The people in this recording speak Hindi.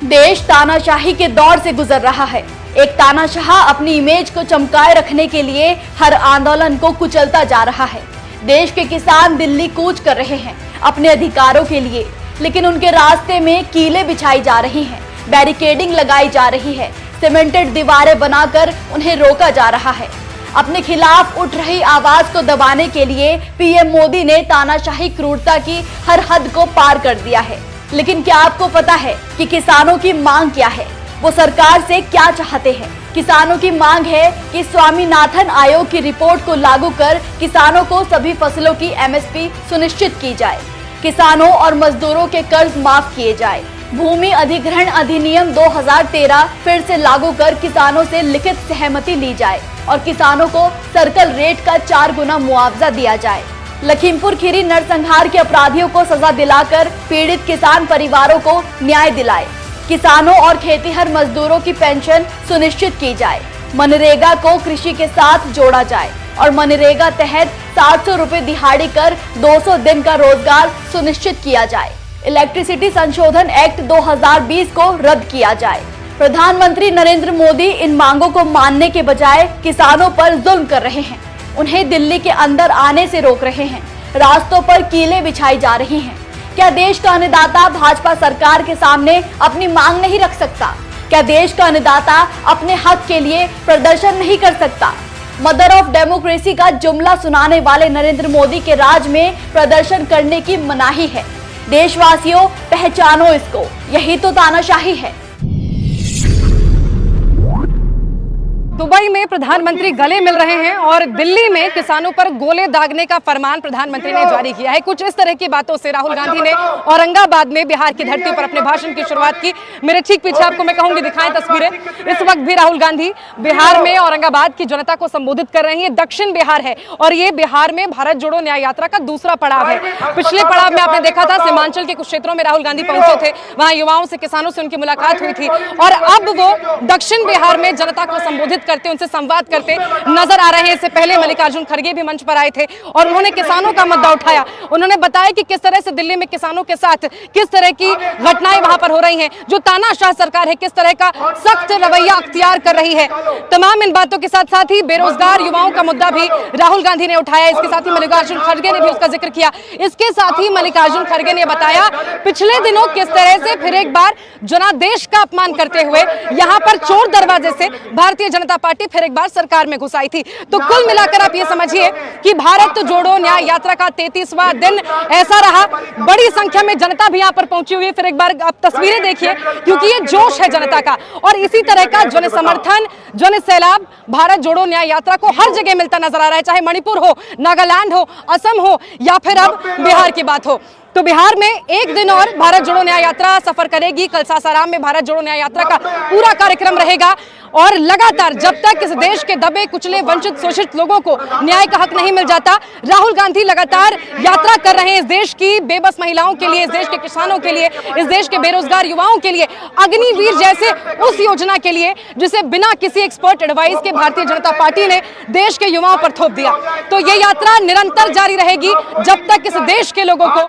देश तानाशाही के दौर से गुजर रहा है। एक तानाशाह अपनी इमेज को चमकाए रखने के लिए हर आंदोलन को कुचलता जा रहा है। देश के किसान दिल्ली कूच कर रहे हैं अपने अधिकारों के लिए, लेकिन उनके रास्ते में कीलें बिछाई जा रही हैं, बैरिकेडिंग लगाई जा रही है, सीमेंटेड दीवारें बनाकर उन्हें रोका जा रहा है। अपने खिलाफ उठ रही आवाज को दबाने के लिए पीएम मोदी ने तानाशाही क्रूरता की हर हद को पार कर दिया है। लेकिन क्या आपको पता है कि किसानों की मांग क्या है? वो सरकार से क्या चाहते हैं? किसानों की मांग है कि स्वामीनाथन आयोग की रिपोर्ट को लागू कर किसानों को सभी फसलों की एमएसपी सुनिश्चित की जाए, किसानों और मजदूरों के कर्ज माफ किए जाए, भूमि अधिग्रहण अधिनियम 2013 फिर से लागू कर किसानों से लिखित सहमति ली जाए और किसानों को सर्कल रेट का 4 गुना मुआवजा दिया जाए। लखीमपुर खीरी नरसंहार के अपराधियों को सजा दिलाकर पीड़ित किसान परिवारों को न्याय दिलाए, किसानों और खेतीहर मजदूरों की पेंशन सुनिश्चित की जाए, मनरेगा को कृषि के साथ जोड़ा जाए और मनरेगा तहत 700 रुपए दिहाड़ी कर 200 दिन का रोजगार सुनिश्चित किया जाए। इलेक्ट्रिसिटी संशोधन एक्ट 2020 को रद्द किया जाए। प्रधानमंत्री नरेंद्र मोदी इन मांगों को मानने के बजाय किसानों पर जुल्म कर रहे हैं, उन्हें दिल्ली के अंदर आने से रोक रहे हैं, रास्तों पर कीलें बिछाई जा रही हैं। क्या देश का अन्नदाता भाजपा सरकार के सामने अपनी मांग नहीं रख सकता? क्या देश का अन्नदाता अपने हक के लिए प्रदर्शन नहीं कर सकता? मदर ऑफ डेमोक्रेसी का जुमला सुनाने वाले नरेंद्र मोदी के राज में प्रदर्शन करने की मनाही है। देशवासियों, पहचानो इसको, यही तो तानाशाही है। दुबई में प्रधानमंत्री गले मिल रहे हैं और दिल्ली में किसानों पर गोले दागने का फरमान प्रधानमंत्री ने जारी किया है। कुछ इस तरह की बातों से राहुल गांधी ने औरंगाबाद में बिहार की धरती पर अपने भाषण की शुरुआत की। मेरे ठीक पीछे आपको मैं कहूंगी दिखाएं तस्वीरें। इस वक्त भी राहुल गांधी बिहार में औरंगाबाद की जनता को संबोधित कर रही है। दक्षिण बिहार है और ये बिहार में भारत जोड़ो न्याय यात्रा का दूसरा पड़ाव है। पिछले पड़ाव में आपने देखा था सीमांचल के कुछ क्षेत्रों में राहुल गांधी पहुंचे थे, वहां युवाओं से, किसानों से उनकी मुलाकात हुई थी और अब वो दक्षिण बिहार में जनता को संबोधित करते, उनसे संवाद करते नजर आ रहे हैं। इससे पहले मल्लिकार्जुन खड़गे भी मंच पर आए थे और उन्होंने किसानों का मुद्दा उठाया। उन्होंने बताया कि किस तरह से दिल्ली में किसानों के साथ किस तरह की घटनाएं वहां पर हो रही हैं, जो तानाशाह सरकार है किस तरह का सख्त रवैया अख्तियार कर रही है। तमाम इन बातों के साथ साथ ही बेरोजगार युवाओं का मुद्दा भी राहुल गांधी ने उठाया। इसके साथ ही मल्लिकार्जुन खड़गे ने भी उसका जिक्र किया। इसके साथ ही मल्लिकार्जुन खड़गे ने बताया पिछले दिनों किस तरह से फिर एक बार जनादेश का अपमान करते हुए यहां पर चोर दरवाजे से भारतीय जनता पार्टी फिर एक बार सरकार में घुस आई थी। तो कुल मिलाकर आप ये समझिए कि भारत जोड़ो न्याय यात्रा का 33वां दिन ऐसा रहा। बड़ी संख्या में जनता भी यहां पर पहुंची हुई है। फिर एक बार आप तस्वीरें देखिए, क्योंकि ये जोश है जनता का और इसी तरह का जन समर्थन, जन सैलाब भारत जोड़ो न्याय यात्रा को हर जगह मिलता नजर आ रहा है, चाहे मणिपुर हो, नागालैंड हो, असम हो या फिर अब बिहार की बात हो। तो बिहार में एक दिन और भारत जोड़ो न्याय यात्रा सफर करेगी। कल सासाराम में भारत जोड़ो न्याय यात्रा का पूरा कार्यक्रम रहेगा और लगातार जब तक इस देश के दबे कुचले वंचित शोषित लोगों को न्याय का हक नहीं मिल जाता, राहुल गांधी लगातार यात्रा कर रहे हैं इस देश की बेबस महिलाओं के लिए, इस देश के किसानों के लिए, इस देश के बेरोजगार युवाओं के लिए, अग्निवीर जैसे उस योजना के लिए जिसे बिना किसी एक्सपर्ट एडवाइस के भारतीय जनता पार्टी ने देश के युवाओं पर थोप दिया। तो ये यात्रा निरंतर जारी रहेगी जब तक इस देश के लोगों को